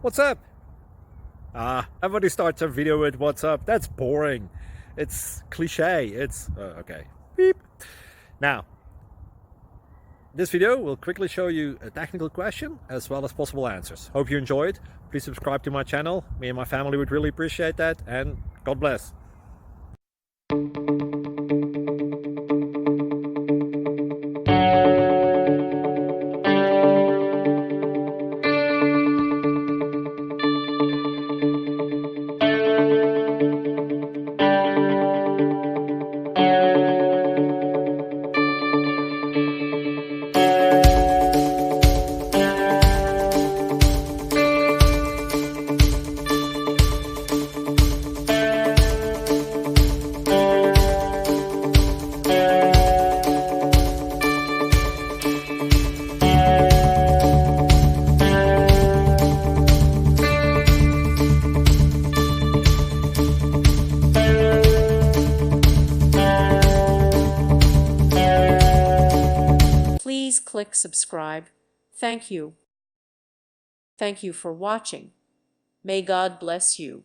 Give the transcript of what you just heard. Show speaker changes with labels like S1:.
S1: What's up? Everybody starts a video with what's up. That's boring. It's cliche. It's okay. Beep. Now, this video will quickly show you a technical question as well as possible answers. Hope you enjoyed. Please subscribe to my channel. Me and my family would really appreciate that, and God bless.
S2: Please click subscribe. Thank you. Thank you for watching. May God bless you.